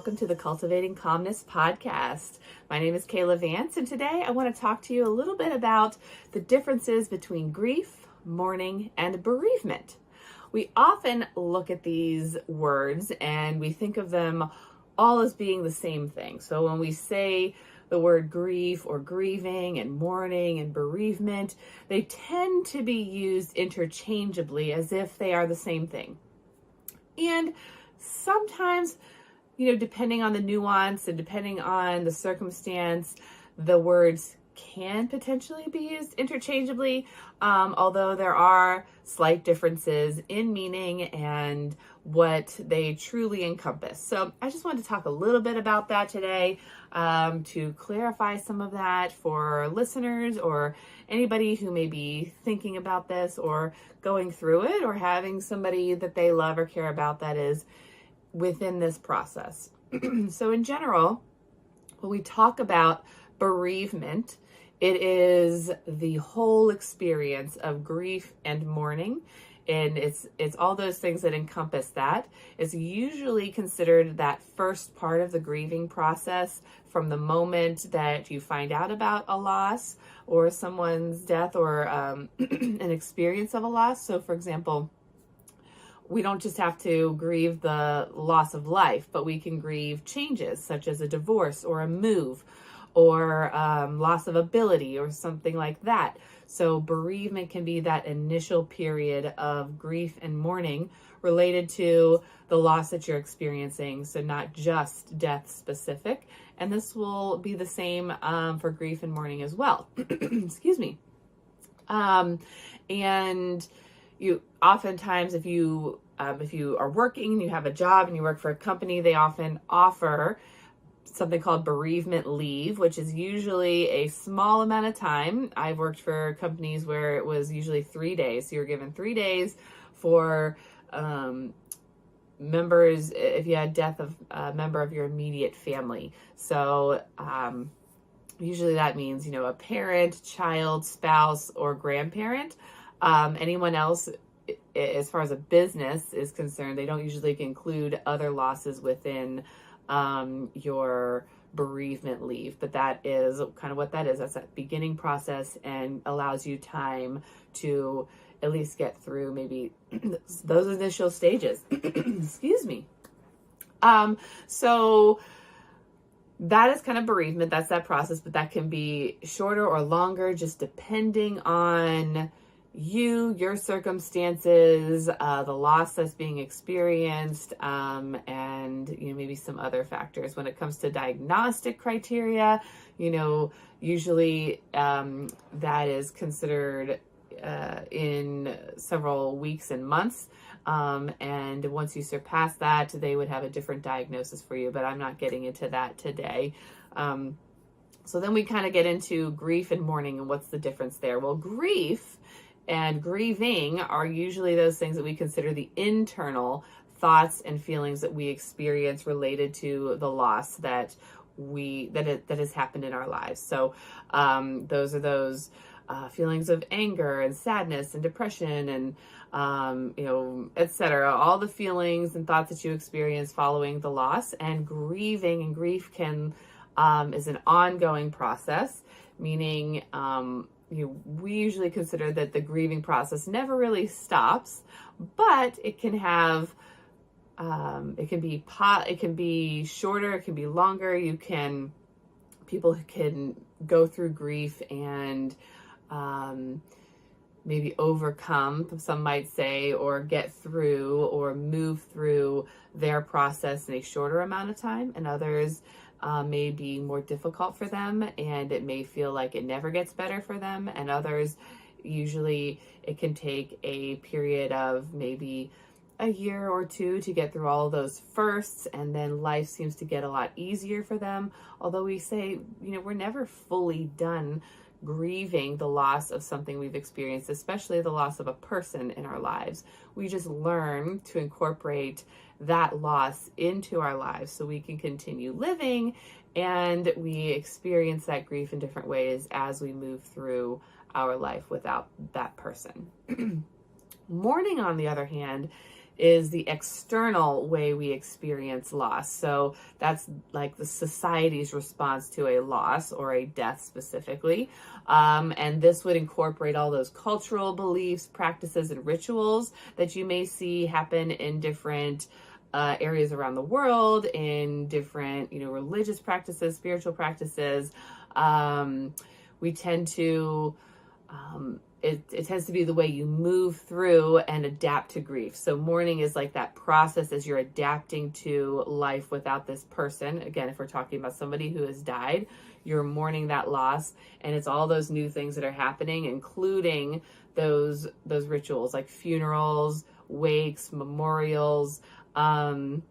welcome to the Cultivating Calmness Podcast. My name is Kaela Vance, and today I want to talk to you a little bit about the differences between grief, mourning, and bereavement. We often look at these words and we think of them all as being the same thing. So when we say the word grief or grieving and mourning and bereavement, they tend to be used interchangeably as if they are the same thing. And sometimes, depending on the nuance and depending on the circumstance, the words can potentially be used interchangeably, although there are slight differences in meaning and what they truly encompass. So I just wanted to talk a little bit about that today to clarify some of that for listeners or anybody who may be thinking about this or going through it or having somebody that they love or care about that is within this process. So in general, when we talk about bereavement, it is the whole experience of grief and mourning. And it's all those things that encompass that. It's usually considered that first part of the grieving process from the moment that you find out about a loss or someone's death or an experience of a loss. So for example, we don't just have to grieve the loss of life, but we can grieve changes such as a divorce or a move or loss of ability or something like that. So bereavement can be that initial period of grief and mourning related to the loss that you're experiencing. So not just death specific. And this will be the same for grief and mourning as well. Excuse me. And you oftentimes, if you are working and you have a job and you work for a company, they often offer something called bereavement leave, which is usually a small amount of time. I've worked for companies where it was usually 3 days. So you're given 3 days for members, if you had death of a member of your immediate family. So usually that means, a parent, child, spouse, or grandparent. Anyone else, as far as a business is concerned, they don't usually include other losses within your bereavement leave, but that is kind of what that is. That's that beginning process and allows you time to at least get through maybe those initial stages. Excuse me. So that is kind of bereavement. That's that process, but that can be shorter or longer, just depending on your circumstances, the loss that's being experienced, and maybe some other factors. When it comes to diagnostic criteria, usually that is considered in several weeks and months, and once you surpass that, they would have a different diagnosis for you, but I'm not getting into that today. So then we kind of get into grief and mourning and what's the difference there. Well, grief and grieving are usually those things that we consider the internal thoughts and feelings that we experience related to the loss that has happened in our lives. So those are those feelings of anger and sadness and depression and etc. All the feelings and thoughts that you experience following the loss. And grieving and grief is an ongoing process, meaning we usually consider that the grieving process never really stops, but it can have, it can be shorter, it can be longer. People can go through grief and maybe overcome, some might say, or get through or move through their process in a shorter amount of time, and others may be more difficult for them, and it may feel like it never gets better for them. And others, usually it can take a period of maybe a year or two to get through all of those firsts, and then life seems to get a lot easier for them. Although we say, we're never fully done grieving the loss of something we've experienced, especially the loss of a person in our lives. We just learn to incorporate that loss into our lives so we can continue living, and we experience that grief in different ways as we move through our life without that person. Mourning, on the other hand, is the external way we experience loss. So that's like the society's response to a loss or a death specifically. And this would incorporate all those cultural beliefs, practices, and rituals that you may see happen in different areas around the world, in different, religious practices, spiritual practices. We tend to, it tends to be the way you move through and adapt to grief. So mourning is like that process as you're adapting to life without this person. Again, if we're talking about somebody who has died, you're mourning that loss, and it's all those new things that are happening, including those rituals like funerals, wakes, memorials. In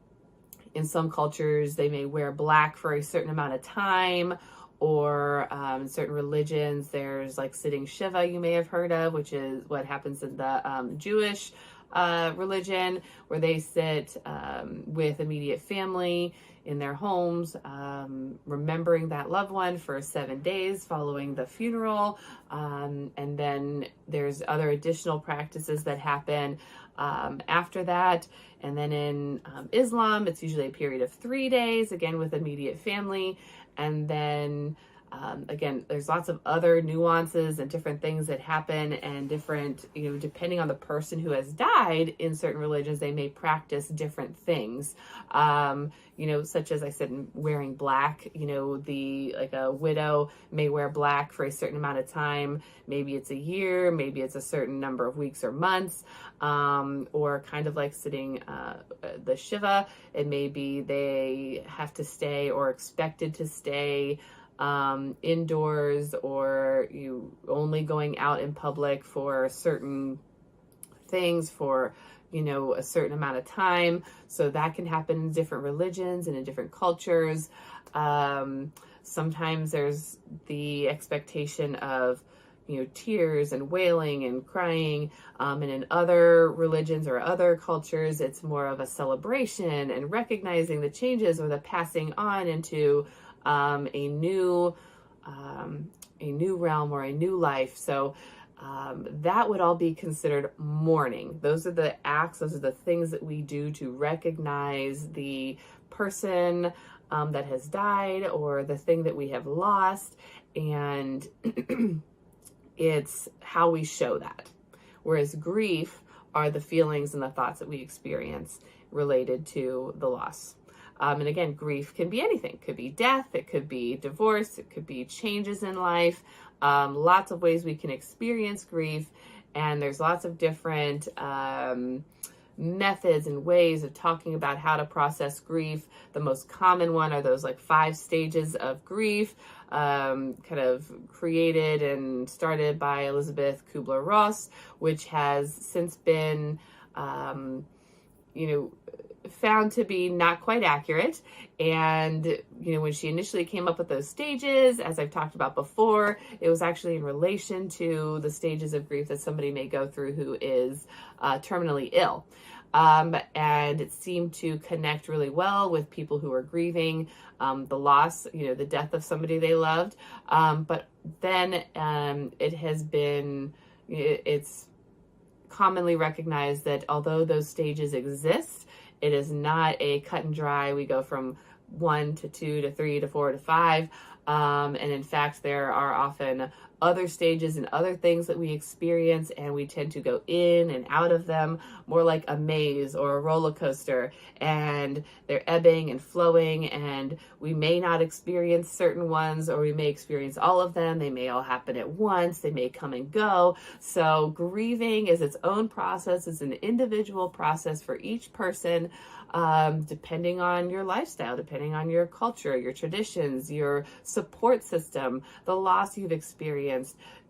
some cultures, they may wear black for a certain amount of time, or in certain religions, there's like 𝗕𝗲𝗃𝗁𝗏 you may have heard of, which is what happens in the Jewish religion, where they sit with immediate family in their homes, remembering that loved one for 7 days following the funeral. And then there's other additional practices that happen after that. And then in Islam, it's usually a period of 3 days, again, with immediate family. And then again, there's lots of other nuances and different things that happen, and different, depending on the person who has died in certain religions, they may practice different things, such as I said, wearing black. Like a widow may wear black for a certain amount of time. Maybe it's a year, maybe it's a certain number of weeks or months, or kind of like sitting the Shiva. It may be they have to stay or expected to stay indoors, or you only going out in public for certain things for, a certain amount of time. So that can happen in different religions and in different cultures. Sometimes there's the expectation of, tears and wailing and crying. And in other religions or other cultures, it's more of a celebration and recognizing the changes or the passing on into a new realm or a new life. So that would all be considered mourning. Those are the acts, those are the things that we do to recognize the person that has died, or the thing that we have lost. And it's how we show that. Whereas grief are the feelings and the thoughts that we experience related to the loss. And again, grief can be anything. It could be death, it could be divorce, it could be changes in life. Lots of ways we can experience grief. And there's lots of different methods and ways of talking about how to process grief. The most common one are those like 5 stages of grief, kind of created and started by 𝗖𝗹𝗺𝗁𝗂𝗃𝗁𝗁, which has since been, found to be not quite accurate. And, when she initially came up with those stages, as I've talked about before, it was actually in relation to the stages of grief that somebody may go through who is terminally ill. And it seemed to connect really well with people who are grieving the loss, the death of somebody they loved. But then it has been, it's commonly recognized that although those stages exist, it is not a cut and dry, we go from 1 to 2 to 3 to 4 to 5. And in fact, there are often other stages and other things that we experience, and we tend to go in and out of them more like a maze or a roller coaster, and they're ebbing and flowing, and we may not experience certain ones, or we may experience all of them. They may all happen at once. They may come and go. So grieving is its own process. It's an individual process for each person, depending on your lifestyle, depending on your culture, your traditions, your support system, the loss you've experienced,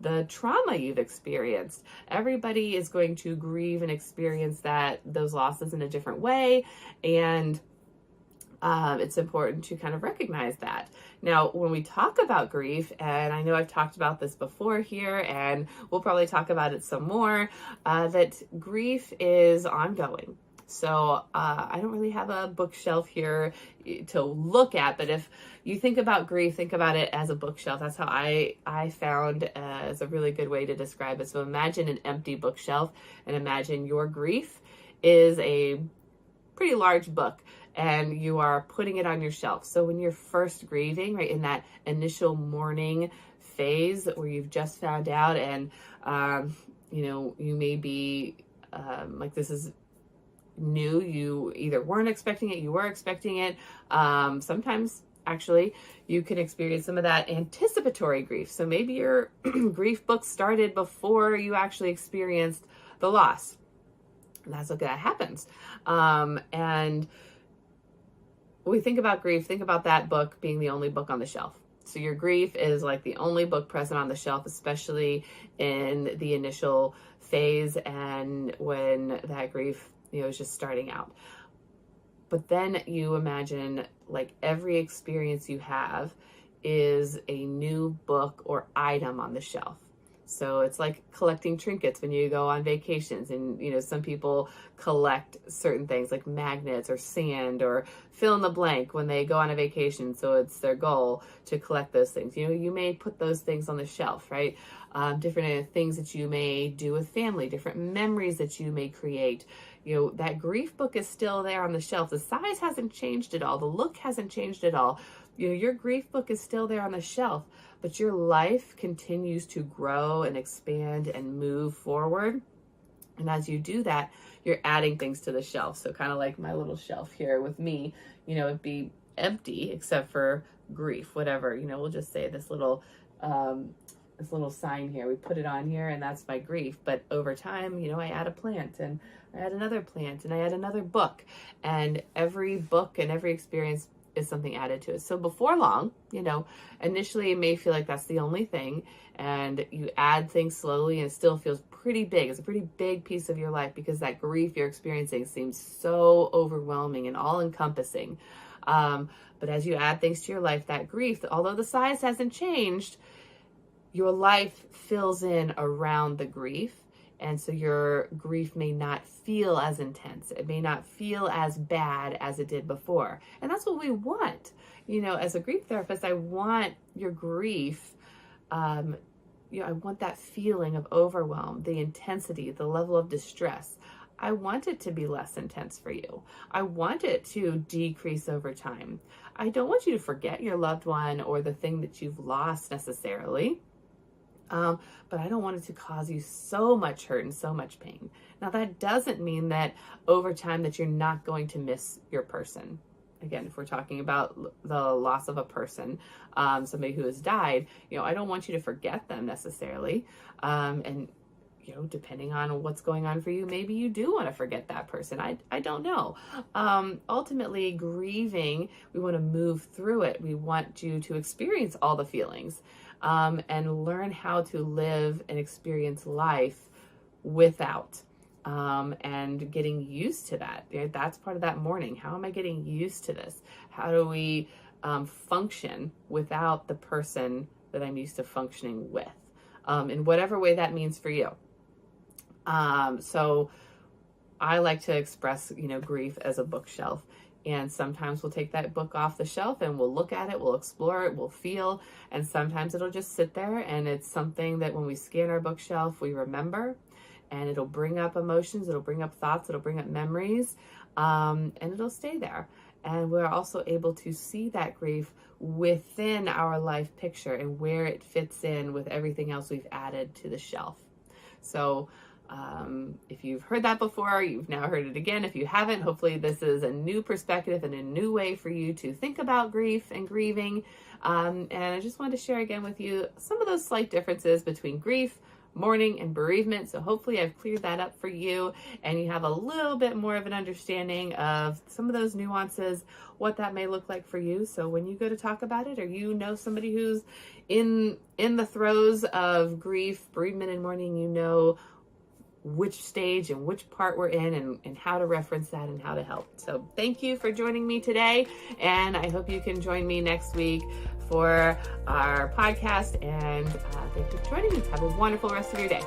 the trauma you've experienced. Everybody is going to grieve and experience those losses in a different way. And it's important to kind of recognize that. Now, when we talk about grief, and I know I've talked about this before here, and we'll probably talk about it some more, that grief is ongoing. So I don't really have a bookshelf here to look at, but if you think about grief, think about it as a bookshelf. That's how I found as a really good way to describe it. So imagine an empty bookshelf, and imagine your grief is a pretty large book, and you are putting it on your shelf. So when you're first grieving, right, in that initial mourning phase where you've just found out, and you may be like, this is new, you either weren't expecting it, you were expecting it. Sometimes actually you can experience some of that anticipatory grief. So maybe your grief book started before you actually experienced the loss. And that's okay, that happens. And when we think about grief, think about that book being the only book on the shelf. So your grief is like the only book present on the shelf, especially in the initial phase and when that grief, is just starting out. But then you imagine, like, every experience you have is a new book or item on the shelf. So it's like collecting trinkets when you go on vacations, and some people collect certain things like magnets or sand or fill in the blank when they go on a vacation. So it's their goal to collect those things. You may put those things on the shelf, right? Different things that you may do with family, different memories that you may create. That grief book is still there on the shelf. The size hasn't changed at all. The look hasn't changed at all. Your grief book is still there on the shelf, but your life continues to grow and expand and move forward. And as you do that, you're adding things to the shelf. So kind of like my little shelf here with me, it'd be empty except for grief, whatever, we'll just say this little sign here, we put it on here, and that's my grief. But over time, I add a plant, and I add another plant, and I add another book, and every book and every experience is something added to it. So before long, initially it may feel like that's the only thing, and you add things slowly, and it still feels pretty big. It's a pretty big piece of your life because that grief you're experiencing seems so overwhelming and all-encompassing. But as you add things to your life, that grief, although the size hasn't changed, your life fills in around the grief. And so your grief may not feel as intense. It may not feel as bad as it did before. And that's what we want. As a grief therapist, I want your grief, I want that feeling of overwhelm, the intensity, the level of distress. I want it to be less intense for you. I want it to decrease over time. I don't want you to forget your loved one or the thing that you've lost necessarily. But I don't want it to cause you so much hurt and so much pain. Now, that doesn't mean that over time that you're not going to miss your person. Again, if we're talking about the loss of a person, somebody who has died, I don't want you to forget them necessarily. And depending on what's going on for you, maybe you do want to forget that person. I don't know. Ultimately, grieving, we want to move through it. We want you to experience all the feelings. And learn how to live and experience life without, and getting used to that. That's part of that mourning. How am I getting used to this? How do we function without the person that I'm used to functioning with, in whatever way that means for you? So I like to express, grief as a bookshelf. And sometimes we'll take that book off the shelf and we'll look at it, we'll explore it, we'll feel, and sometimes it'll just sit there, and it's something that when we scan our bookshelf, we remember, and it'll bring up emotions, it'll bring up thoughts, it'll bring up memories, and it'll stay there. And we're also able to see that grief within our life picture and where it fits in with everything else we've added to the shelf. So if you've heard that before, you've now heard it again. If you haven't, hopefully this is a new perspective and a new way for you to think about grief and grieving. And I just wanted to share again with you some of those slight differences between grief, mourning, and bereavement. So hopefully I've cleared that up for you, and you have a little bit more of an understanding of some of those nuances, what that may look like for you. So when you go to talk about it, or somebody who's in the throes of grief, bereavement, and mourning, which stage and which part we're in, and how to reference that and how to help. So thank you for joining me today, and I hope you can join me next week for our podcast, and thank you for joining me. Have a wonderful rest of your day.